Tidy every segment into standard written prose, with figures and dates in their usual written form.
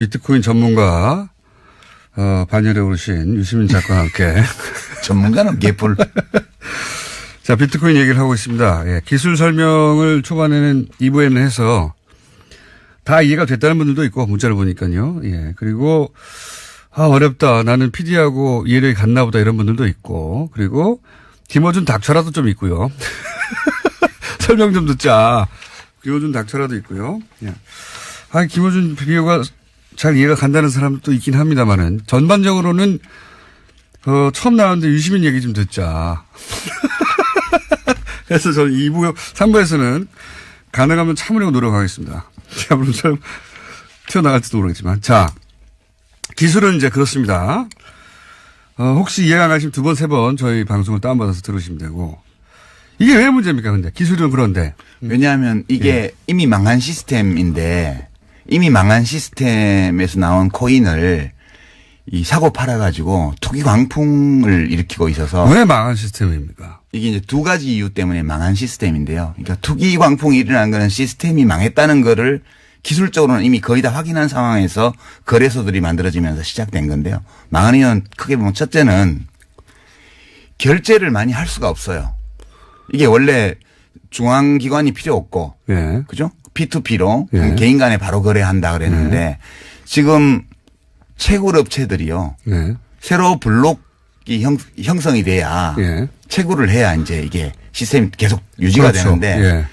비트코인 전문가 반열에 오르신 유시민 작가와 함께 전문가는 개뿔. 자, 비트코인 얘기를 하고 있습니다. 예, 기술 설명을 초반에는 2부에는 해서 다 이해가 됐다는 분들도 있고 문자를 보니까요. 예, 그리고 어렵다. 나는 PD하고 이해력이 같나 보다 이런 분들도 있고 그리고 김어준 닥쳐라도 좀 있고요. 설명 좀 듣자. 김어준 닥쳐라도 있고요. 예. 김어준 비디오가 잘 이해가 간다는 사람도 있긴 합니다만은 전반적으로는 처음 나왔는데 유시민 얘기 좀 듣자. 그래서 저는 2부, 3부에서는 가능하면 참으려고 노력하겠습니다. 물론 튀어나갈지도 모르겠지만. 자, 기술은 이제 그렇습니다. 혹시 이해가 안 가시면 2번, 3번 저희 방송을 다운받아서 들으시면 되고. 이게 왜 문제입니까, 근데? 기술은 그런데. 왜냐하면 이게 이미 망한 시스템인데 이미 망한 시스템에서 나온 코인을 이 사고 팔아가지고 투기 광풍을 일으키고 있어서. 왜 망한 시스템입니까? 이게 이제 2가지 이유 때문에 망한 시스템인데요. 그러니까 투기 광풍이 일어난 거는 시스템이 망했다는 거를 기술적으로는 이미 거의 다 확인한 상황에서 거래소들이 만들어지면서 시작된 건데요. 망한 이유는 크게 보면 첫째는 결제를 많이 할 수가 없어요. 이게 원래 중앙기관이 필요 없고. 예. 그죠? P2P로 예. 개인 간에 바로 거래한다 그랬는데 예. 지금 채굴업체들이요. 예. 새로 블록이 형성이 돼야 예. 채굴을 해야 이제 이게 시스템이 계속 유지가 그렇죠. 되는데 예.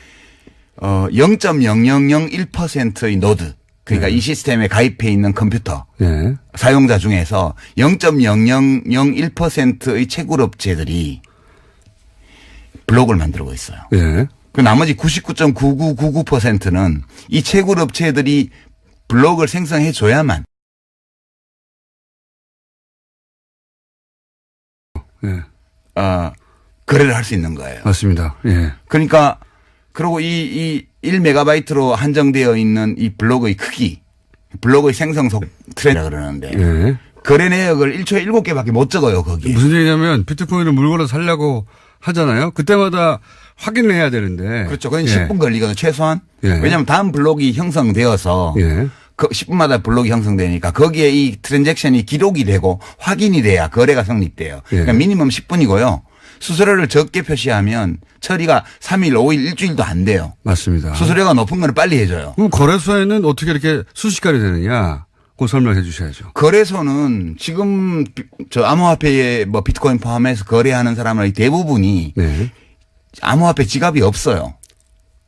0.0001%의 노드 그러니까 이 시스템에 가입해 있는 컴퓨터 예. 사용자 중에서 0.0001%의 채굴업체들이 블록을 만들고 있어요. 예. 그 나머지 99.9999%는 이 채굴업체들이 블록을 생성해 줘야만 예. 거래를 할 수 있는 거예요. 맞습니다. 예. 그러니까 그리고 이 1메가바이트로 한정되어 있는 이 블록의 크기, 블록의 생성 속 트렌드라 그러는데 예. 거래 내역을 1초에 7개밖에 못 적어요, 거기에. 무슨 얘기냐면 비트코인을 물건을 사려고 하잖아요. 그때마다 확인을 해야 되는데. 그렇죠. 그건 예. 10분 걸리거든요, 최소한. 예. 왜냐하면 다음 블록이 형성되어서 예. 그 10분마다 블록이 형성되니까 거기에 이 트랜잭션이 기록이 되고 확인이 돼야 거래가 성립돼요. 예. 그러니까 미니멈 10분이고요. 수수료를 적게 표시하면 처리가 3일, 5일, 일주일도 안 돼요. 맞습니다. 수수료가 높은 건 빨리 해줘요. 그럼 거래소에는 어떻게 이렇게 순식간에 되느냐? 그거 설명해 주셔야죠. 거래소는 지금 저 암호화폐에 뭐 비트코인 포함해서 거래하는 사람의 대부분이 네. 암호화폐 지갑이 없어요.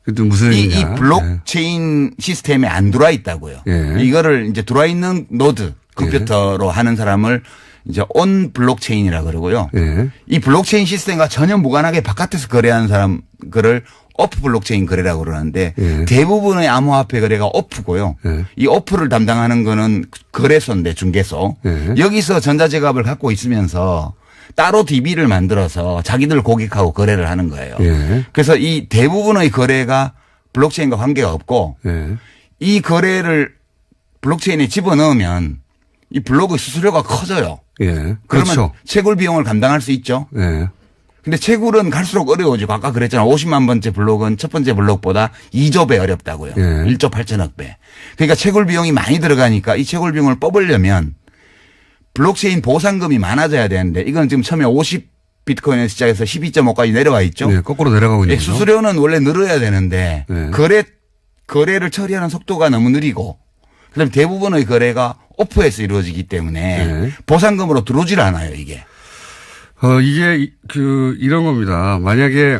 그것도 무슨 이 얘기냐? 블록체인 시스템에 안 들어와 있다고요. 예. 이거를 이제 들어와 있는 노드 컴퓨터로 하는 사람을 이제 온 블록체인이라 그러고요. 예. 이 블록체인 시스템과 전혀 무관하게 바깥에서 거래하는 사람 그를 오프 블록체인 거래라고 그러는데 예. 대부분의 암호화폐 거래가 오프고요. 예. 이 오프를 담당하는 거는 거래소인데 중개소. 예. 여기서 전자지갑을 갖고 있으면서 따로 DB를 만들어서 자기들 고객하고 거래를 하는 거예요. 예. 그래서 이 대부분의 거래가 블록체인과 관계가 없고 예. 이 거래를 블록체인에 집어넣으면 이 블록의 수수료가 커져요. 예. 그러면 그렇죠. 채굴 비용을 감당할 수 있죠. 예. 근데 채굴은 갈수록 어려워지고 아까 그랬잖아. 50만 번째 블록은 첫 번째 블록보다 2조 배 어렵다고요. 예. 1조 8천억 배. 그러니까 채굴 비용이 많이 들어가니까 이 채굴 비용을 뽑으려면 블록체인 보상금이 많아져야 되는데 이건 지금 처음에 50 비트코인에서 시작해서 12.5까지 내려와 있죠. 네, 거꾸로 내려가고 있는 거죠. 수수료는 원래 늘어야 되는데 네. 거래를 처리하는 속도가 너무 느리고 그다음에 대부분의 거래가 오프에서 이루어지기 때문에 네. 보상금으로 들어오질 않아요, 이게. 이게 이런 겁니다. 만약에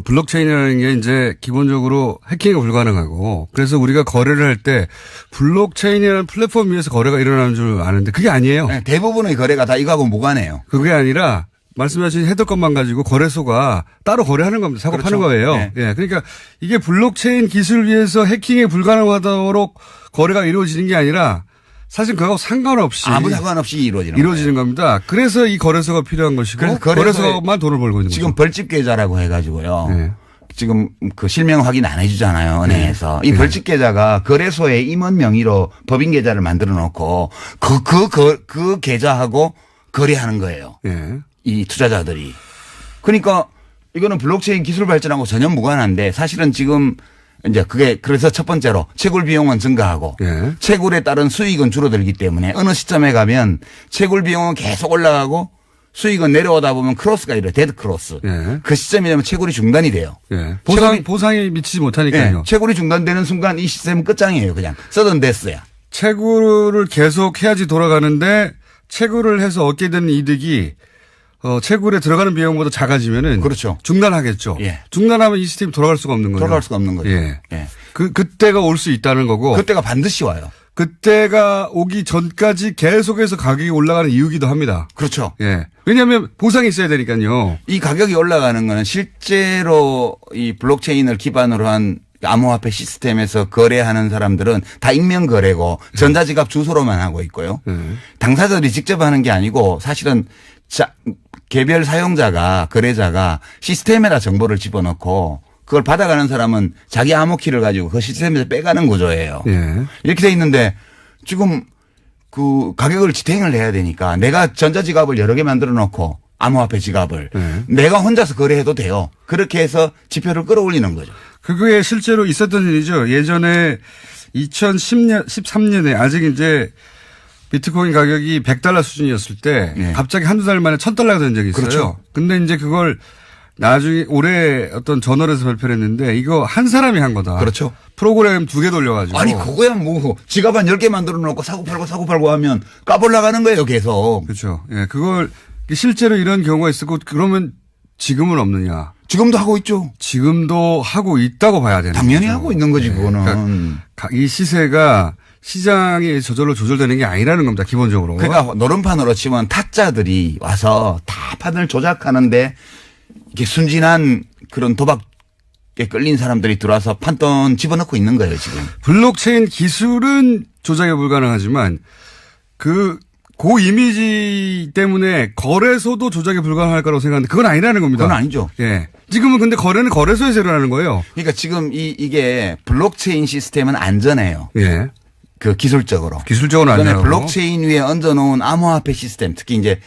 블록체인이라는 게 이제 기본적으로 해킹이 불가능하고 그래서 우리가 거래를 할 때 블록체인이라는 플랫폼 위에서 거래가 일어나는 줄 아는데 그게 아니에요. 네, 대부분의 거래가 다 이거하고 무관해요. 그게 아니라 말씀하신 헤더 것만 가지고 거래소가 따로 거래하는 겁니다. 사고 그렇죠. 파는 거예요. 네. 예. 그러니까 이게 블록체인 기술 위에서 해킹이 불가능하도록 거래가 이루어지는 게 아니라 사실 그거하고 상관없이 아무 상관없이 이루어지는 겁니다. 그래서 이 거래소가 필요한 것이고 거래소만 돈을 벌고 있는 지금 거죠. 벌집 계좌라고 해가지고요. 네. 지금 그 실명 확인 안 해주잖아요, 은행에서. 네. 이 벌집 계좌가 거래소에 임원 명의로 법인 계좌를 만들어 놓고 그 계좌하고 거래하는 거예요. 네. 이 투자자들이. 그러니까 이거는 블록체인 기술 발전하고 전혀 무관한데 사실은 지금 이제 그게 그래서 첫 번째로 채굴 비용은 증가하고 예. 채굴에 따른 수익은 줄어들기 때문에 어느 시점에 가면 채굴 비용은 계속 올라가고 수익은 내려오다 보면 크로스가 이래 데드 크로스. 예. 그 시점이 되면 채굴이 중단이 돼요. 예. 채굴이- 보상이 미치지 못하니까요. 예, 채굴이 중단되는 순간 이 시스템은 끝장이에요. 그냥 서든 데스야. 채굴을 계속 해야지 돌아가는데 채굴을 해서 얻게 되는 이득이 채굴에 들어가는 비용보다 작아지면은 그렇죠. 중단하겠죠. 예. 중단하면 이 시스템이 돌아갈 수가 없는 거예요. 돌아갈 수가 없는 거죠. 예. 예. 그때가 올 수 있다는 거고 그때가 반드시 와요. 그때가 오기 전까지 계속해서 가격이 올라가는 이유기도 합니다. 그렇죠. 예. 왜냐하면 보상이 있어야 되니까요. 이 가격이 올라가는 거는 실제로 이 블록체인을 기반으로 한 암호화폐 시스템에서 거래하는 사람들은 다 익명 거래고 전자지갑 주소로만 하고 있고요. 당사자들이 직접 하는 게 아니고 사실은 개별 사용자가 거래자가 시스템에다 정보를 집어넣고 그걸 받아가는 사람은 자기 암호키를 가지고 그 시스템에서 빼가는 구조예요. 예. 이렇게 돼 있는데 지금 그 가격을 지탱을 해야 되니까 내가 전자지갑을 여러 개 만들어 놓고 암호화폐 지갑을 내가 혼자서 거래해도 돼요. 그렇게 해서 지표를 끌어올리는 거죠. 그게 실제로 있었던 일이죠. 예전에 2010년, 13년에 아직 이제 비트코인 가격이 $100 수준이었을 때 네. 갑자기 한두 달 만에 $1,000가 된 적이 있어요. 그렇죠. 근데 이제 그걸 나중에 올해 어떤 저널에서 발표를 했는데 이거 한 사람이 한 거다. 그렇죠. 프로그램 2개 돌려가지고. 아니 그거야 뭐 지갑 한 10개 만들어 놓고 사고 팔고 하면 까불나가는 거예요 계속. 그렇죠. 예, 그걸 실제로 이런 경우가 있었고 그러면 지금은 없느냐. 지금도 하고 있죠. 지금도 하고 있다고 봐야 되는 당연히 거죠. 하고 있는 거지 예, 그거는. 그러니까 이 시세가 시장이 저절로 조절되는 게 아니라는 겁니다. 기본적으로. 그러니까 노름판으로 치면 타짜들이 와서 다 판을 조작하는데 이렇게 순진한 그런 도박에 끌린 사람들이 들어와서 판돈 집어넣고 있는 거예요 지금. 블록체인 기술은 조작이 불가능하지만 고 이미지 때문에 거래소도 조작이 불가능할 거라고 생각하는데 그건 아니라는 겁니다. 그건 아니죠. 예. 지금은 근데 거래는 거래소에서 일어나는 거예요. 그러니까 지금 이게 블록체인 시스템은 안전해요. 예. 그 기술적으로. 기술적으로는 그다음에 안전하고. 블록체인 위에 얹어놓은 암호화폐 시스템 특히 이제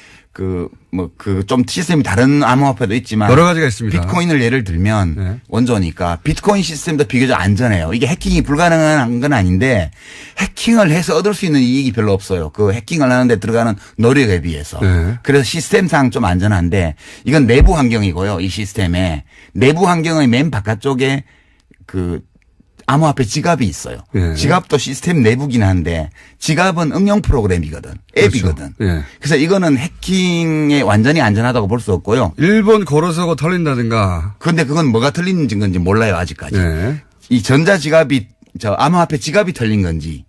좀 시스템이 다른 암호화폐도 있지만 여러 가지가 있습니다. 비트코인을 예를 들면 네. 원조니까 비트코인 시스템도 비교적 안전해요. 이게 해킹이 불가능한 건 아닌데 해킹을 해서 얻을 수 있는 이익이 별로 없어요. 그 해킹을 하는데 들어가는 노력에 비해서. 네. 그래서 시스템상 좀 안전한데 이건 내부 환경이고요. 이 시스템에 내부 환경의 맨 바깥쪽에 그 암호화폐 지갑이 있어요. 예. 지갑도 시스템 내부긴 한데 지갑은 응용 프로그램이거든. 앱이거든. 그렇죠. 예. 그래서 이거는 해킹에 완전히 안전하다고 볼 수 없고요. 일본 거래소가 털린다든가. 그런데 그건 뭐가 틀린 건지 몰라요 아직까지. 예. 이 전자지갑이 암호화폐 지갑이 털린 건지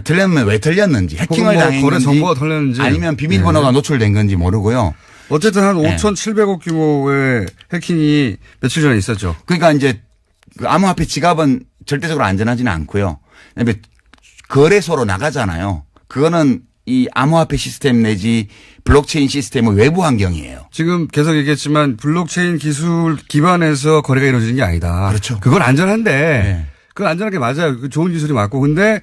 틀렸면 왜 털렸는지 해킹을 뭐 당한 거래 건지 정보가 털렸는지. 아니면 비밀번호가 노출된 건지 모르고요. 어쨌든 한 네. 5,700억 규모의 해킹이 며칠 전에 있었죠. 그러니까 이제 그 암호화폐 지갑은 절대적으로 안전하지는 않고요. 그다음에 거래소로 나가잖아요. 그거는 이 암호화폐 시스템 내지 블록체인 시스템의 외부 환경이에요. 지금 계속 얘기했지만 블록체인 기술 기반에서 거래가 이루어지는 게 아니다. 그렇죠. 그건 안전한데. 네. 그건 안전한 게 맞아요. 그 좋은 기술이 맞고. 근데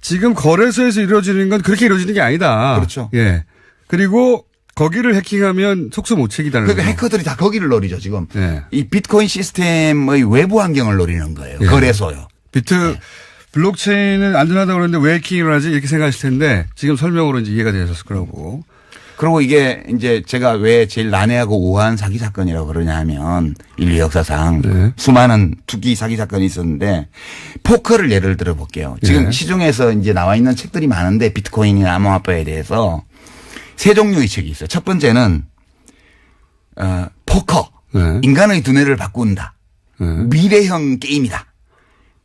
지금 거래소에서 이루어지는 건 그렇게 이루어지는 게 아니다. 그렇죠. 예. 그리고 거기를 해킹하면 속수무책이다는 그러니까 거죠. 해커들이 다 거기를 노리죠 지금. 예. 이 비트코인 시스템의 외부 환경을 노리는 거예요. 예. 거래소요. 블록체인은 안전하다고 그러는데 왜 해킹이 일어나지? 이렇게 생각하실 텐데 지금 설명으로 이제 이해가 되셨을 거라고. 그리고 이게 이제 제가 왜 제일 난해하고 우아한 사기 사건이라고 그러냐 하면 인류 역사상 네. 수많은 투기 사기 사건이 있었는데 포커를 예를 들어 볼게요. 지금 네. 시중에서 이제 나와 있는 책들이 많은데 비트코인이나 암호화폐에 대해서 세 종류의 책이 있어요. 첫 번째는 포커. 네. 인간의 두뇌를 바꾼다. 네. 미래형 게임이다.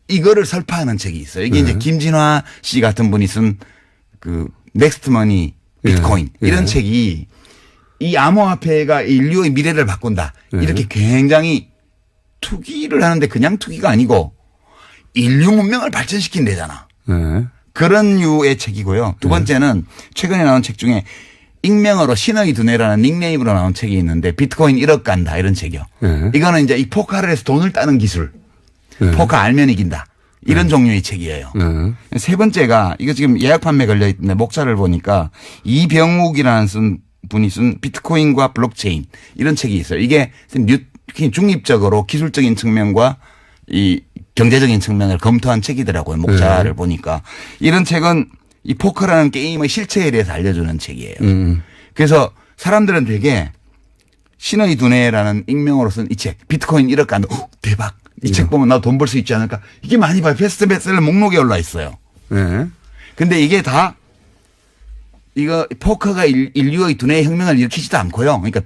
이거를 설파하는 책이 있어요. 이게 이제 김진화 씨 같은 분이 쓴 그 넥스트머니 비트코인 예. 이런 예. 책이 이 암호화폐가 인류의 미래를 바꾼다. 예. 이렇게 굉장히 투기를 하는데 그냥 투기가 아니고 인류 문명을 발전시킨대잖아. 네. 그런 류의 책이고요. 두 번째는 최근에 나온 책 중에 익명으로 신의 두뇌라는 닉네임으로 나온 책이 있는데 비트코인 1억 간다 이런 책이요. 네. 이거는 이제 이 포카를 해서 돈을 따는 기술. 네. 포카 알면 이긴다. 이런 종류의 책이에요. 네. 세 번째가 이거 지금 예약 판매 걸려 있는데 목차를 보니까 이병욱이라는 분이 쓴 비트코인과 블록체인 이런 책이 있어요. 이게 중립적으로 기술적인 측면과 이 경제적인 측면을 검토한 책이더라고요. 목차를 보니까. 이런 책은 이 포커라는 게임의 실체에 대해서 알려주는 책이에요. 그래서 사람들은 되게 신의 두뇌라는 익명으로 쓴 이 책, 비트코인 1억 간, 대박. 이 책 보면 나도 돈 벌 수 있지 않을까. 이게 많이 봐요. 베스트셀러 목록에 올라 있어요. 네. 근데 이게 다 이거 포커가 인류의 두뇌의 혁명을 일으키지도 않고요. 그러니까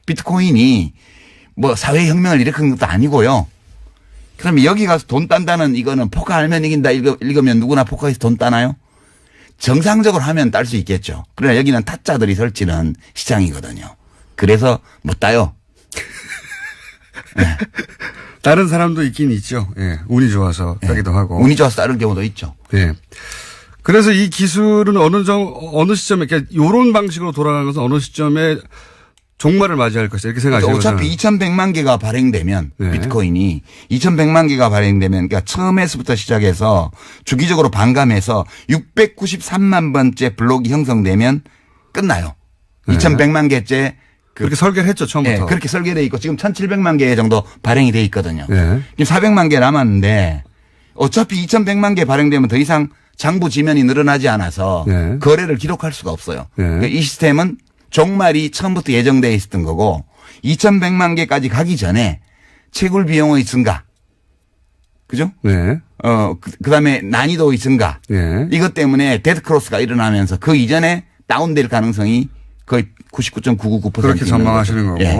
비트코인이 뭐 사회 혁명을 일으킨 것도 아니고요. 그럼 여기 가서 돈 딴다는 이거는 포커 알면 이긴다 읽으면 누구나 포커에서 돈 따나요? 정상적으로 하면 딸 수 있겠죠. 그러나 여기는 타짜들이 설치는 시장이거든요. 그래서 못 따요. 네. 다른 사람도 있긴 있죠. 예. 운이 좋아서 따기도 하고. 운이 좋아서 따는 경우도 있죠. 예. 그래서 이 기술은 어느 시점에, 그러니까 이런 방식으로 돌아가는 것은 어느 시점에 종말을 맞이할 것이다. 이렇게 생각하시는 거죠. 어차피 2100만 개가 발행되면 네. 비트코인이 2100만 개가 발행되면 그러니까 처음에서부터 시작해서 주기적으로 반감해서 693만 번째 블록이 형성되면 끝나요. 네. 2100만 개째 그렇게 설계를 했죠. 처음부터. 네, 그렇게 설계되어 있고 지금 1700만 개 정도 발행이 돼 있거든요. 네. 지금 400만 개 남았는데 어차피 2100만 개 발행되면 더 이상 장부 지면이 늘어나지 않아서 네. 거래를 기록할 수가 없어요. 네. 그러니까 이 시스템은 종말이 처음부터 예정되어 있었던 거고 2100만 개까지 가기 전에 채굴 비용의 증가. 그죠? 네. 그다음에 난이도의 증가. 네. 이것 때문에 데드크로스가 일어나면서 그 이전에 다운될 가능성이 거의 99.999% 그렇게 전망하시는 거고. 예.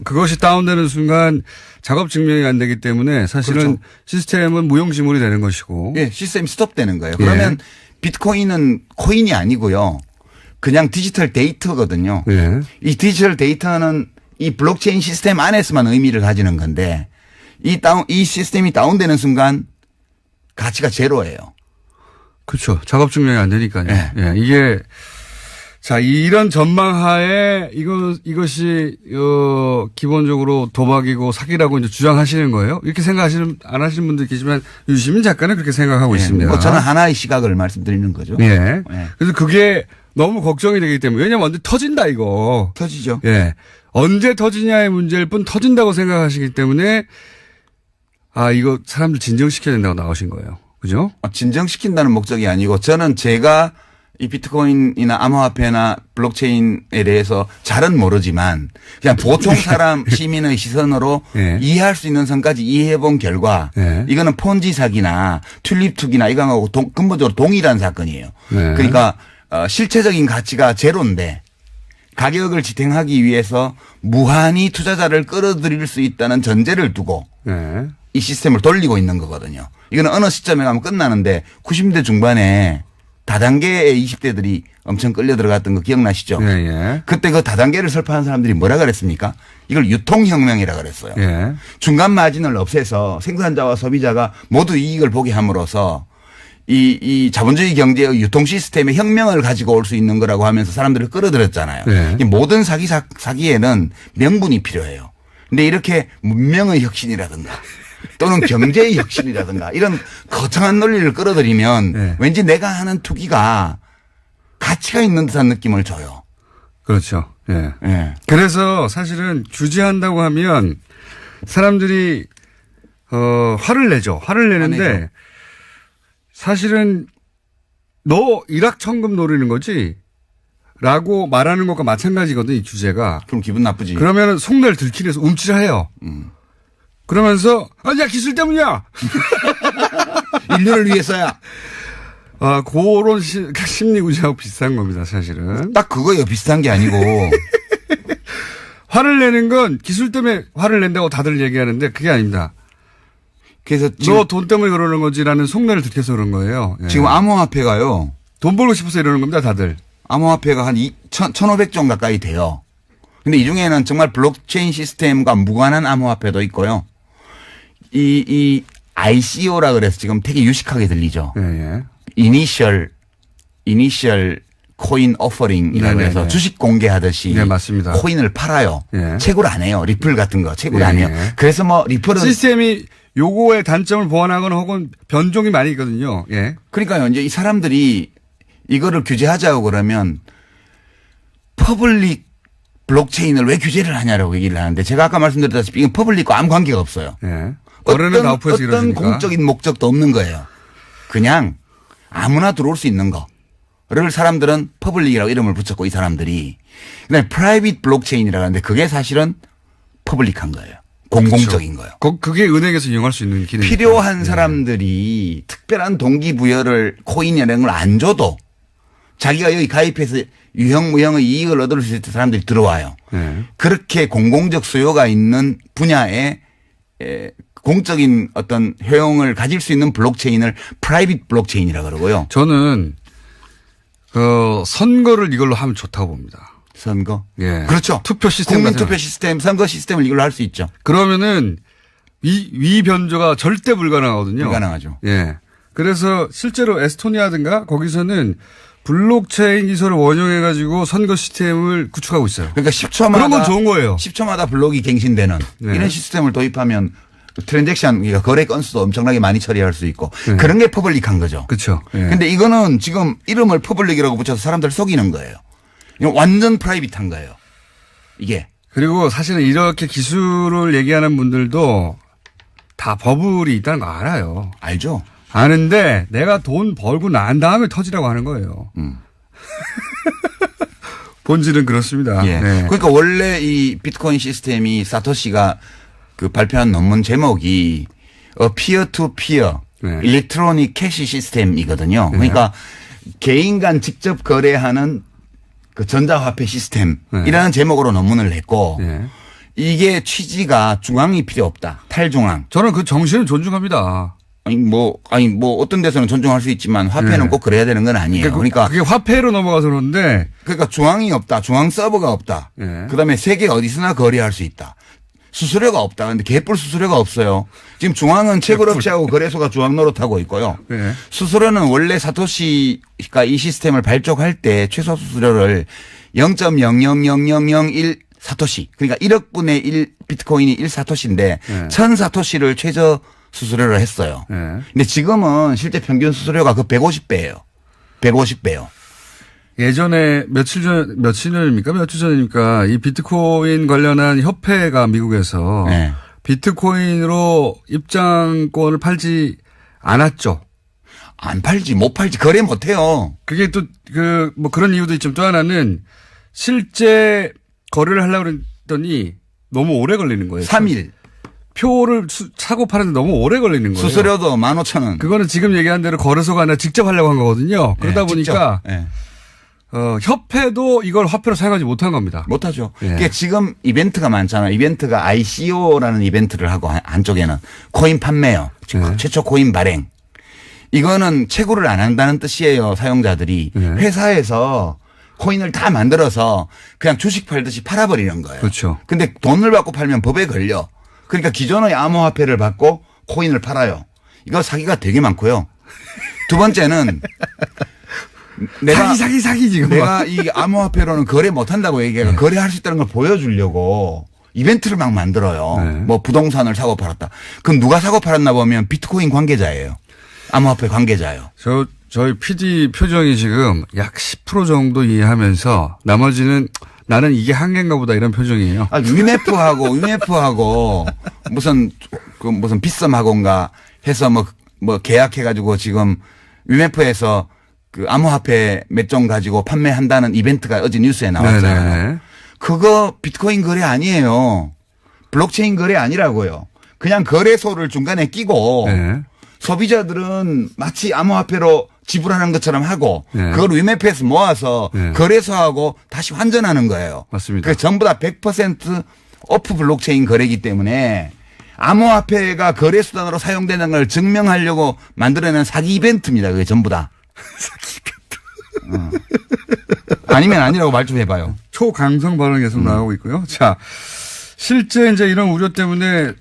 그것이 다운되는 순간 작업 증명이 안 되기 때문에 사실은 그렇죠. 시스템은 무용지물이 되는 것이고. 예, 시스템이 스톱되는 거예요. 그러면 비트코인은 코인이 아니고요. 그냥 디지털 데이터거든요. 예. 이 디지털 데이터는 이 블록체인 시스템 안에서만 의미를 가지는 건데 이 시스템이 다운되는 순간 가치가 제로예요. 그렇죠. 작업 증명이 안 되니까요. 네. 예. 이게 자, 이런 전망하에 이것이 기본적으로 도박이고 사기라고 이제 주장하시는 거예요. 이렇게 안 하시는 분들 계시지만 유시민 작가는 그렇게 생각하고 예. 있습니다. 뭐 저는 하나의 시각을 말씀드리는 거죠. 예. 예. 그래서 그게 너무 걱정이 되기 때문에 왜냐면 언제 터진다 이거. 터지죠. 예. 언제 터지냐의 문제일 뿐 터진다고 생각하시기 때문에 이거 사람들 진정시켜야 된다고 나오신 거예요. 그죠? 진정시킨다는 목적이 아니고 저는 제가 이 비트코인이나 암호화폐나 블록체인에 대해서 잘은 모르지만 그냥 보통 사람 시민의 시선으로 네. 이해할 수 있는 선까지 이해해 본 결과 네. 이거는 폰지 사기나 튤립 투기나 이거하고 근본적으로 동일한 사건이에요. 네. 그러니까 실체적인 가치가 제로인데 가격을 지탱하기 위해서 무한히 투자자를 끌어들일 수 있다는 전제를 두고 네. 이 시스템을 돌리고 있는 거거든요. 이거는 어느 시점에 가면 끝나는데 90대 중반에 다단계의 20대들이 엄청 끌려 들어갔던 거 기억나시죠? 예, 예. 그때 그 다단계를 설파한 사람들이 뭐라 그랬습니까? 이걸 유통혁명이라 그랬어요. 예. 중간 마진을 없애서 생산자와 소비자가 모두 이익을 보게 함으로써 이 자본주의 경제의 유통 시스템의 혁명을 가지고 올 수 있는 거라고 하면서 사람들을 끌어들였잖아요. 네. 이 모든 사기에는 명분이 필요해요. 근데 이렇게 문명의 혁신이라든가 또는 경제의 혁신이라든가 이런 거창한 논리를 끌어들이면 네. 왠지 내가 하는 투기가 가치가 있는 듯한 느낌을 줘요. 그렇죠. 예. 예. 그래서 사실은 규제한다고 하면 사람들이 화를 내죠. 화를 내는데 화내죠. 사실은 너 일확천금 노리는 거지? 라고 말하는 것과 마찬가지거든, 이 규제가. 그럼 기분 나쁘지. 그러면 속내를 들키기 위해서 움찔해요. 그러면서 야 기술 때문이야. 인류를 위해서야. 그런 심리 구조하고 비슷한 겁니다, 사실은. 딱 그거예요. 비슷한 게 아니고. 화를 내는 건 기술 때문에 화를 낸다고 다들 얘기하는데 그게 아닙니다. 그래서 너 돈 때문에 그러는 거지라는 속내를 들켜서 그런 거예요. 예. 지금 암호화폐가요. 돈 벌고 싶어서 이러는 겁니다, 다들. 암호화폐가 한 1,500종 가까이 돼요. 근데 이 중에는 정말 블록체인 시스템과 무관한 암호화폐도 있고요. 이 ICO라 그래서 지금 되게 유식하게 들리죠. 예, 예. 이니셜 코인 오퍼링이라고 네네네. 해서 주식 공개하듯이 네, 맞습니다. 코인을 팔아요. 예. 채굴 안 해요. 리플 같은 거 채굴 예, 안 해요. 예. 그래서 뭐 리플은 시스템이 요거의 단점을 보완하거나 혹은 변종이 많이 있거든요. 예. 그러니까요. 이제 이 사람들이 이거를 규제하자고 그러면 퍼블릭 블록체인을 왜 규제를 하냐라고 얘기를 하는데 제가 아까 말씀드렸다시피 이건 퍼블릭과 아무 관계가 없어요. 예. 거래는 나우프에서 어떤 이루어지니까. 공적인 목적도 없는 거예요. 그냥 아무나 들어올 수 있는 거를 사람들은 퍼블릭이라고 이름을 붙였고 이 사람들이. 그다음에 프라이빗 블록체인이라고 하는데 그게 사실은 퍼블릭한 거예요. 공공적인 거예요. 그게 은행에서 이용할 수 있는 기능이 필요한 사람들이 특별한 동기부여를 코인 연행을 안 줘도 자기가 여기 가입해서 유형무형의 이익을 얻을 수 있는 사람들이 들어와요. 네. 그렇게 공공적 수요가 있는 분야에 공적인 어떤 효용을 가질 수 있는 블록체인을 프라이빗 블록체인이라고 그러고요. 저는 그 선거를 이걸로 하면 좋다고 봅니다. 선거. 예. 그렇죠. 투표 시스템 국민 같은 투표 시스템, 선거 시스템을 이걸로 할 수 있죠. 그러면은 위 변조가 절대 불가능하거든요. 불가능하죠. 예. 그래서 실제로 에스토니아든가 거기서는 블록체인 기술을 원용해 가지고 선거 시스템을 구축하고 있어요. 그러니까 10초마다 그런 건 좋은 거예요. 10초마다 블록이 갱신되는 네. 이런 시스템을 도입하면 트랜잭션, 그러니까 거래 건수도 엄청나게 많이 처리할 수 있고 네. 그런 게 퍼블릭한 거죠. 그렇죠. 예. 근데 이거는 지금 이름을 퍼블릭이라고 붙여서 사람들 속이는 거예요. 이건 완전 프라이빗한 거예요. 이게. 그리고 사실은 이렇게 기술을 얘기하는 분들도 다 버블이 있다는 거 알아요. 알죠? 아는데 내가 돈 벌고 난 다음에 터지라고 하는 거예요. 본질은 그렇습니다. 예. 네. 그러니까 원래 이 비트코인 시스템이 사토시가 그 발표한 논문 제목이 피어 투 피어 네. 일렉트로닉 캐시 시스템이거든요. 그러니까 개인 간 직접 거래하는 그 전자화폐 시스템이라는 제목으로 논문을 냈고 네. 이게 취지가 중앙이 필요 없다. 탈중앙. 저는 그 정신을 존중합니다. 아니 뭐 어떤 데서는 존중할 수 있지만 화폐는 네. 꼭 그래야 되는 건 아니에요. 그러니까 그게 화폐로 넘어가서 그런데 중앙이 없다. 중앙 서버가 없다. 네. 그다음에 세계 어디서나 거래할 수 있다. 수수료가 없다. 근데 개뿔 수수료가 없어요. 지금 중앙은 채굴업체하고 거래소가 중앙 노릇하고 있고요. 네. 수수료는 원래 사토시가 이 시스템을 발족할 때 최소 수수료를 0.00001 사토시. 그러니까 1억 분의 1 비트코인이 1 사토시인데 네. 1000 사토시를 최저 수수료를 했어요. 네. 근데 지금은 실제 평균 수수료가 그 150배예요. 150배요. 예전에 며칠 전입니까? 며칠 전입니까? 이 비트코인 관련한 협회가 미국에서 네. 비트코인으로 입장권을 팔지 않았죠. 안 팔지, 못 팔지, 거래 못 해요. 그게 또 뭐 그런 이유도 있지만 또 하나는 실제 거래를 하려고 했더니 너무 오래 걸리는 거예요. 3일. 표를 사고 파는데 너무 오래 걸리는 거예요. 수수료도 15,000원. 그거는 지금 얘기한 대로 거래소가 아니라 직접 하려고 한 거거든요. 그러다 보니까 네. 협회도 이걸 화폐로 사용하지 못한 겁니다. 못하죠. 예. 그러니까 지금 이벤트가 많잖아요. 이벤트가 ICO라는 이벤트를 하고 한쪽에는 코인 판매요. 네. 최초 코인 발행. 이거는 채굴을 안 한다는 뜻이에요. 사용자들이. 네. 회사에서 코인을 다 만들어서 그냥 주식 팔듯이 팔아버리는 거예요. 그렇죠. 근데 돈을 받고 팔면 법에 걸려. 그러니까 기존의 암호화폐를 받고 코인을 팔아요. 이거 사기가 되게 많고요. 두 번째는 사기 지금. 내가 이 암호화폐로는 거래 못한다고 얘기해요. 거래할 수 있다는 걸 보여주려고 이벤트를 막 만들어요. 네. 뭐 부동산을 사고 팔았다. 그럼 누가 사고 팔았나 보면 비트코인 관계자예요. 암호화폐 관계자예요. 저희 PD 표정이 지금 약 10% 정도 이해하면서 나머지는 나는 이게 한계인가 보다 이런 표정이에요. 위메프하고 무슨 빗썸 학원가 해서 뭐 계약해가지고 지금 위메프에서 그 암호화폐 몇 종 가지고 판매한다는 이벤트가 어제 뉴스에 나왔잖아요. 네네. 그거 비트코인 거래 아니에요. 블록체인 거래 아니라고요. 그냥 거래소를 중간에 끼고 네. 소비자들은 마치 암호화폐로 지불하는 것처럼 하고 네. 그걸 위메프에서 모아서 네. 거래소하고 다시 환전하는 거예요. 맞습니다. 그 전부 다 100% 오프 블록체인 거래이기 때문에 암호화폐가 거래 수단으로 사용되는 걸 증명하려고 만들어낸 사기 이벤트입니다. 그게 전부 다. 사기 이벤트. 아니면 아니라고 말 좀 해봐요. 초강성 발언이 계속 나오고 있고요. 자, 실제 이제 이런 우려 때문에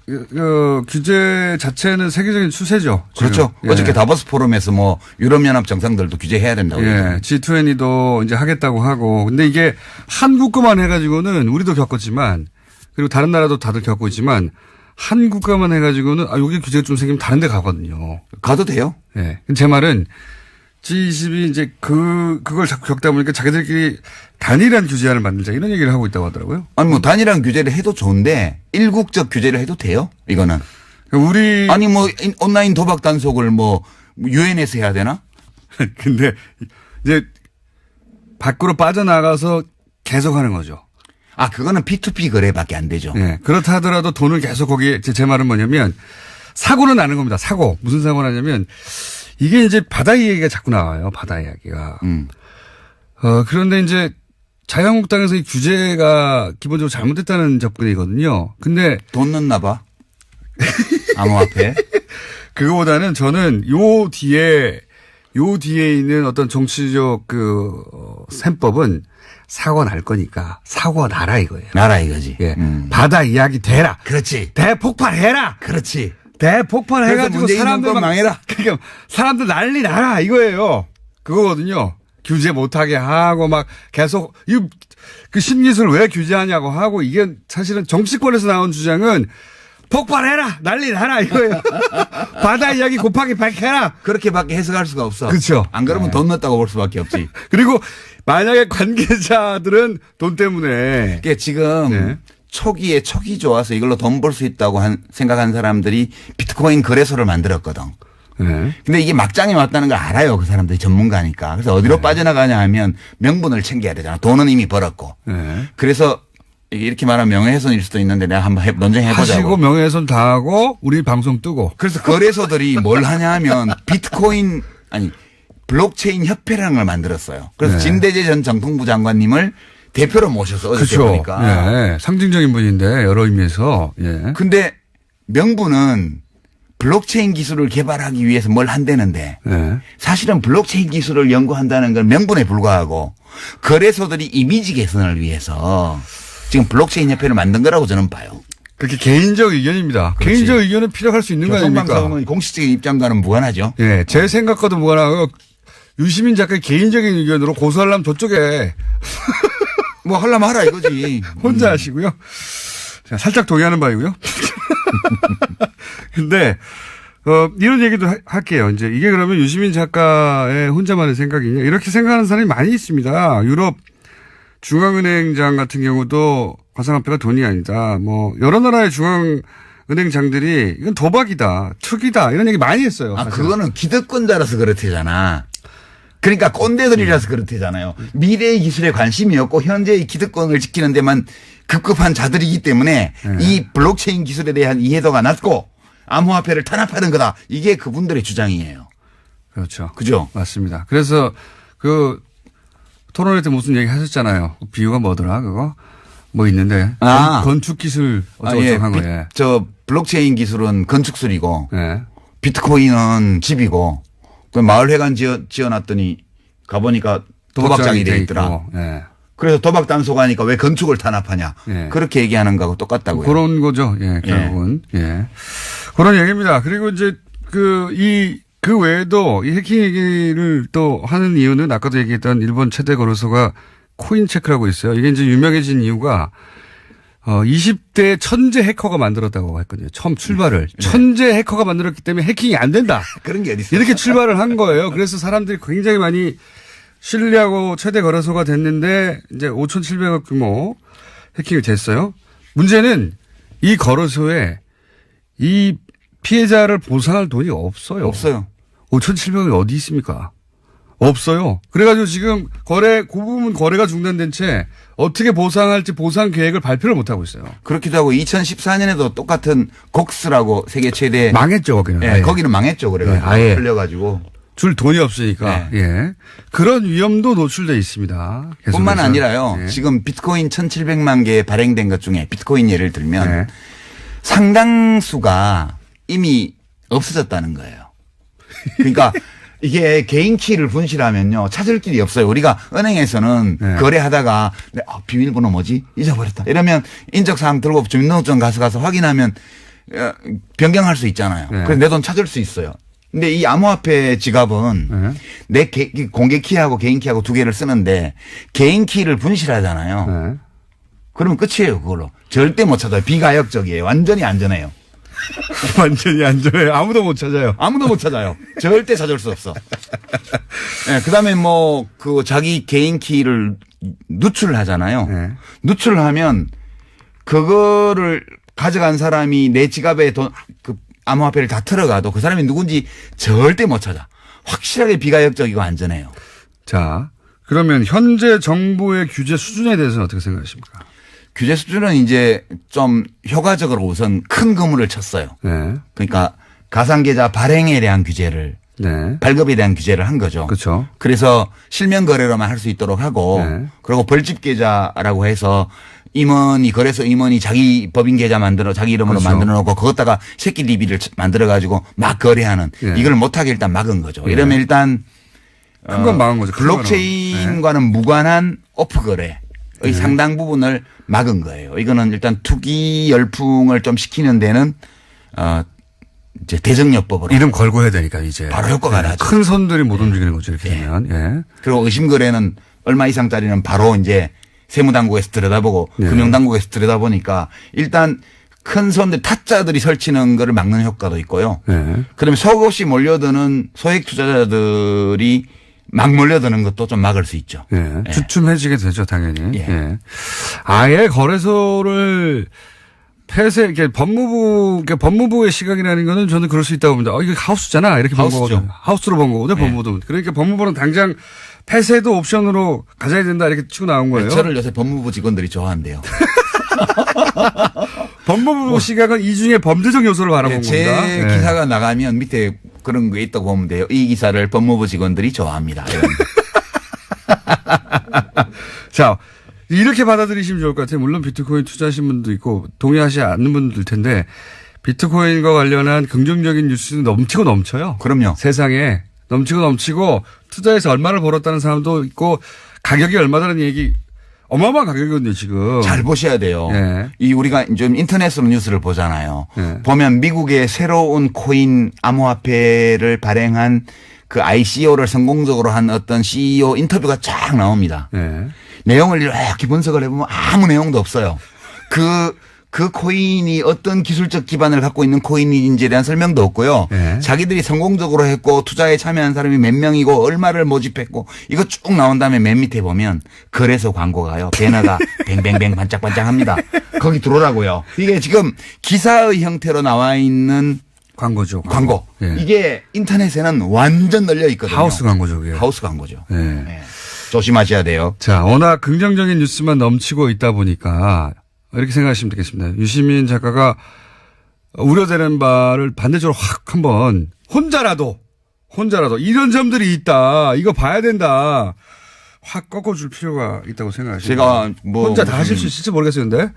규제 자체는 세계적인 추세죠. 지금. 그렇죠. 예. 어저께 다보스 포럼에서 뭐 유럽연합 정상들도 규제해야 된다고. 예. G20도 이제 하겠다고 하고. 근데 이게 한국 거만 해가지고는 우리도 겪었지만 그리고 다른 나라도 다들 겪고 있지만 한국 거만 해가지고는 여기 규제가 좀 생기면 다른 데 가거든요. 가도 돼요? 예. 제 말은 G20이 이제 그걸 자꾸 겪다 보니까 자기들끼리 단일한 규제안을 만들자 이런 얘기를 하고 있다고 하더라고요. 아니 뭐 단일한 규제를 해도 좋은데 일국적 규제를 해도 돼요? 이거는. 우리 아니 뭐 온라인 도박 단속을 뭐 유엔에서 해야 되나? 근데 이제 밖으로 빠져나가서 계속 하는 거죠. 아, 그거는 P2P 거래밖에 안 되죠. 네. 그렇다 하더라도 돈을 계속 거기에 제 말은 뭐냐면 사고는 나는 겁니다. 사고. 무슨 사고가 나냐면 이게 이제 바다 이야기가 자꾸 나와요. 바다 이야기가. 그런데 이제 자유한국당에서 이 규제가 기본적으로 잘못됐다는 접근이거든요. 근데 돈 넣나 봐. 암호화폐. 그거보다는 저는 요 뒤에 있는 어떤 정치적 셈법은 사고 날 거니까 사고가 나라 이거예요. 나라 이거지. 예. 바다 이야기 대라. 그렇지. 대폭발해라. 그렇지. 대폭발해가지고 사람들 막 망해라. 그러니까 사람들 난리 나라 이거예요. 그거거든요. 규제 못하게 하고 막 계속 그 신기술 왜 규제하냐고 하고 이게 사실은 정치권에서 나온 주장은 폭발해라 난리 나라 이거예요. 바다 이야기 곱하기 100해라. 그렇게밖에 해석할 수가 없어. 그렇죠. 안 그러면 돈 넣었다고 볼 수밖에 없지. 그리고 만약에 관계자들은 돈 때문에 그러니까 지금 네. 초기에 촉이 좋아서 이걸로 돈 벌 수 있다고 생각한 사람들이 비트코인 거래소를 만들었거든. 네. 근데 이게 막장에 왔다는 걸 알아요. 그 사람들이 전문가니까. 그래서 어디로 빠져나가냐 하면 명분을 챙겨야 되잖아. 돈은 이미 벌었고. 네. 그래서 이렇게 말하면 명예훼손일 수도 있는데 내가 한번 논쟁해보자고. 하시고 명예훼손 당하고 우리 방송 뜨고. 그래서 거래소들이 뭘 하냐 하면 비트코인 아니 블록체인 협회라는 걸 만들었어요. 그래서 네. 진대재 전 정통부 장관님을 대표로 모셔서 어저께 그렇죠. 보니까. 네. 상징적인 분인데 여러 의미에서. 예. 근데 명분은 블록체인 기술을 개발하기 위해서 뭘 한다는데 네. 사실은 블록체인 기술을 연구한다는 건 명분에 불과하고 거래소들이 이미지 개선을 위해서 지금 블록체인 협회를 만든 거라고 저는 봐요. 그렇게 개인적 의견입니다. 그렇지. 개인적 의견은 필요할 수 있는 거 아닙니까? 교통방송은 공식적인 입장과는 무관하죠. 예, 제 생각과도 무관하고 유시민 작가의 개인적인 의견으로 고소하려면 저쪽에 뭐 하려면 하라 이거지. 혼자 하시고요. 제가 살짝 동의하는 바이고요. 근데 이런 얘기도 할게요. 이제 이게 그러면 유시민 작가의 혼자만의 생각이냐 이렇게 생각하는 사람이 많이 있습니다. 유럽 중앙은행장 같은 경우도 가상화폐가 돈이 아니다. 뭐 여러 나라의 중앙은행장들이 이건 도박이다, 투기다 이런 얘기 많이 했어요. 아, 사실. 그거는 기득권자라서 그렇대잖아. 그러니까 꼰대들이라서 그렇대잖아요. 미래의 기술에 관심이 없고 현재의 기득권을 지키는 데만 급급한 자들이기 때문에 네. 이 블록체인 기술에 대한 이해도가 낮고 암호화폐를 탄압하는 거다. 이게 그분들의 주장이에요. 그렇죠. 그죠? 맞습니다. 그래서 그 토론회 때 무슨 얘기 하셨잖아요. 비유가 뭐더라 그거? 뭐 있는데 건축 기술 어쩌고저쩌고 한 거예요. 저 블록체인 기술은 건축술이고 예. 비트코인은 집이고 그 마을회관 지어놨더니 가보니까 도박장이 돼 있더라. 예. 그래서 도박 단속하니까 왜 건축을 탄압하냐. 예. 그렇게 얘기하는 거하고 똑같다고요. 그런 거죠. 예, 결국은. 예. 그런 얘기입니다. 그리고 이제 그 외에도 이 해킹 얘기를 또 하는 이유는 아까도 얘기했던 일본 최대 거래소가 코인체크라고 있어요. 이게 이제 유명해진 이유가 20대 천재 해커가 만들었다고 했거든요. 처음 출발을. 네. 천재 해커가 만들었기 때문에 해킹이 안 된다. 그런 게 어디 있어? 이렇게 출발을 한 거예요. 그래서 사람들이 굉장히 많이 신뢰하고 최대 거래소가 됐는데 이제 5,700억 규모 해킹이 됐어요. 문제는 이 거래소에 이 피해자를 보상할 돈이 없어요. 없어요. 5,700억이 어디 있습니까? 없어요. 그래가지고 지금 그 부분 거래가 중단된 채 어떻게 보상할지 보상 계획을 발표를 못하고 있어요. 그렇기도 하고 2014년에도 똑같은 곡스라고 세계 최대. 망했죠, 거기는. 예, 거기는 망했죠. 그래가지고. 아예. 풀려가지고. 줄 돈이 없으니까. 네. 예. 그런 위험도 노출돼 있습니다. 계속해서. 뿐만 아니라요. 예. 지금 비트코인 1,700만 개 발행된 것 중에 비트코인 예를 들면 네. 상당수가 이미 없어졌다는 거예요. 그러니까 이게 개인 키를 분실하면요. 찾을 길이 없어요. 우리가 은행에서는 네. 거래하다가 비밀번호 뭐지? 잊어버렸다. 이러면 인적사항 들고 주민등록증 가서 확인하면 변경할 수 있잖아요. 네. 그래서 내 돈 찾을 수 있어요. 근데 이 암호화폐 지갑은 내 공개 키하고 개인 키하고 두 개를 쓰는데 개인 키를 분실하잖아요. 네. 그러면 끝이에요. 그걸로. 절대 못 찾아요. 비가역적이에요. 완전히 안전해요. 완전히 안전해요. 아무도 못 찾아요. 아무도 못 찾아요. 절대 찾을 수 없어. 네, 그다음에 뭐 그 자기 개인 키를 누출하잖아요. 네. 누출하면 그거를 가져간 사람이 내 지갑에 암호화폐를 다 틀어가도 그 사람이 누군지 절대 못 찾아. 확실하게 비가역적이고 안전해요. 자, 그러면 현재 정부의 규제 수준에 대해서는 어떻게 생각하십니까? 규제 수준은 이제 좀 효과적으로 우선 큰 그물을 쳤어요. 네. 그러니까 가상계좌 발행에 대한 규제를 네. 발급에 대한 규제를 한 거죠. 그렇죠. 그래서 실명 거래로만 할 수 있도록 하고 네. 그리고 벌집 계좌라고 해서 거래소 임원이 자기 법인 계좌 자기 이름으로 그렇죠. 만들어 놓고 그것다가 새끼 DB를 만들어 가지고 막 거래하는 네. 이걸 못하게 일단 막은 거죠. 네. 이러면 일단 큰 건 막은 거죠. 큰 거는. 블록체인과는 무관한 오프 거래의 상당 부분을 막은 거예요. 이거는 일단 투기 열풍을 좀 식히는 데는 이제 대정요법으로 이름 걸고 해야 되니까 이제. 바로 효과가 나죠. 큰 손들이 못 움직이는 거죠. 이렇게 되면. 예. 그리고 의심 거래는 얼마 이상짜리는 바로 이제 세무당국에서 들여다보고 네. 금융당국에서 들여다보니까 일단 큰 손들 타짜들이 설치는 거를 막는 효과도 있고요. 네. 그러면 속없이 몰려드는 소액 투자자들이 막 몰려드는 것도 좀 막을 수 있죠. 예. 예. 주춤해지게 되죠, 당연히. 예. 예. 아예 거래소를 폐쇄, 이게 법무부의 시각이라는 거는 저는 그럴 수 있다고 봅니다. 이게 하우스잖아. 이렇게 본 하우스죠. 거거든요. 하우스로 본 거거든요, 예. 법무부도. 그러니까 법무부는 당장 폐쇄도 옵션으로 가져야 된다. 이렇게 치고 나온 거예요. 저를 요새 법무부 직원들이 좋아한대요. 법무부 시각은 이 중에 범죄적 요소를 바라본 제 겁니다. 예. 기사가 나가면 밑에 그런 게 있다고 보면 돼요. 이 기사를 법무부 직원들이 좋아합니다. 자, 이렇게 받아들이시면 좋을 것 같아요. 물론 비트코인 투자하신 분도 있고 동의하지 않는 분들 텐데 비트코인과 관련한 긍정적인 뉴스는 넘치고 넘쳐요. 그럼요. 세상에 넘치고 넘치고 투자해서 얼마를 벌었다는 사람도 있고 가격이 얼마다는 얘기 어마어마한 가격이거든요, 지금. 잘 보셔야 돼요. 네. 이 우리가 좀 인터넷으로 뉴스를 보잖아요. 네. 보면 미국의 새로운 코인 암호화폐를 발행한 그 ICO를 성공적으로 한 어떤 CEO 인터뷰가 쫙 나옵니다. 네. 내용을 이렇게 분석을 해보면 아무 내용도 없어요. 그 코인이 어떤 기술적 기반을 갖고 있는 코인인지에 대한 설명도 없고요. 네. 자기들이 성공적으로 했고 투자에 참여한 사람이 몇 명이고 얼마를 모집했고 이거 쭉 나온 다음에 맨 밑에 보면 거래소 광고가요. 배너가 뱅뱅뱅 반짝반짝합니다. 거기 들어오라고요. 이게 지금 기사의 형태로 나와 있는 광고죠. 광고. 예. 이게 인터넷에는 완전 널려 있거든요. 하우스 광고죠, 그게. 하우스 광고죠. 네. 네. 조심하셔야 돼요. 자, 워낙 긍정적인 뉴스만 넘치고 있다 보니까 이렇게 생각하시면 되겠습니다. 유시민 작가가 우려되는 바를 반대적으로 확 한번 혼자라도 이런 점들이 있다. 이거 봐야 된다. 확 꺾어줄 필요가 있다고 생각하시죠. 제가 뭐 혼자 다 하실 수 있을지 모르겠는데.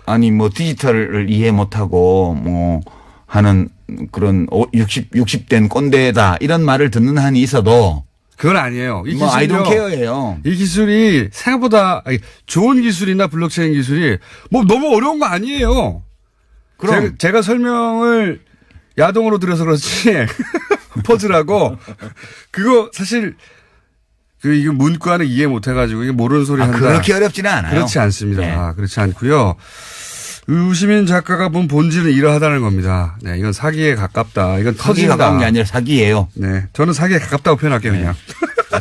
아니 뭐 디지털을 이해 못하고 뭐 하는 그런 60된 꼰대다 이런 말을 듣는 한이 있어도 그건 아니에요. 이 뭐 기술이요. I don't care예요. 이 기술이 생각보다 좋은 기술이나 블록체인 기술이 뭐 너무 어려운 거 아니에요. 그럼 제가 설명을 야동으로 들어서 그렇지 퍼즐하고 그거 사실 이거 문과는 이해 못 해가지고 이게 모르는 소리 한다. 그렇게 어렵지는 않아요. 그렇지 않습니다. 네. 그렇지 않고요. 유시민 작가가 본 본질은 이러하다는 겁니다. 네, 이건 사기에 가깝다. 이건 사기에 터진다. 가까운 게 아니라 사기예요. 네, 저는 사기에 가깝다고 표현할게요, 그냥.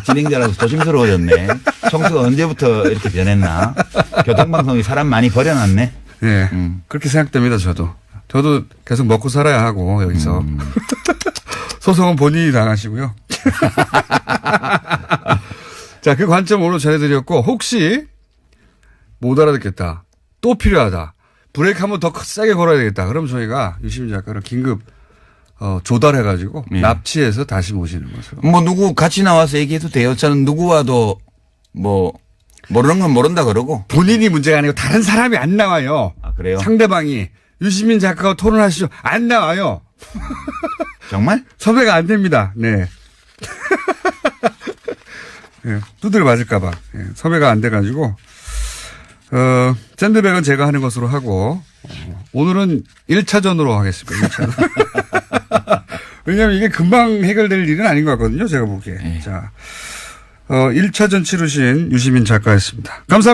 진행자라서 조심스러워졌네. 청수가 언제부터 이렇게 변했나. 교통방송이 사람 많이 버려놨네. 네, 그렇게 생각됩니다, 저도. 저도 계속 먹고 살아야 하고, 여기서. 소송은 본인이 당하시고요. 자, 그 관점 오늘 전해드렸고, 혹시 못 알아듣겠다. 또 필요하다. 브레이크 한번 더 세게 걸어야 되겠다. 그럼 저희가 유시민 작가를 긴급 조달해가지고 네. 납치해서 다시 모시는 것으로. 뭐 누구 같이 나와서 얘기해도 돼요. 저는 누구와도 뭐 모르는 건 모른다 그러고. 본인이 문제가 아니고 다른 사람이 안 나와요. 아, 그래요? 상대방이. 유시민 작가가 토론하시죠. 안 나와요. 정말? 섭외가 안 됩니다. 네. 네, 두들 맞을까봐. 네, 섭외가 안 돼가지고. 샌드백은 제가 하는 것으로 하고, 오늘은 1차전으로 하겠습니다. 1차전. 왜냐하면 이게 금방 해결될 일은 아닌 것 같거든요. 제가 보기에. 네. 자, 1차전 치르신 유시민 작가였습니다. 감사합니다.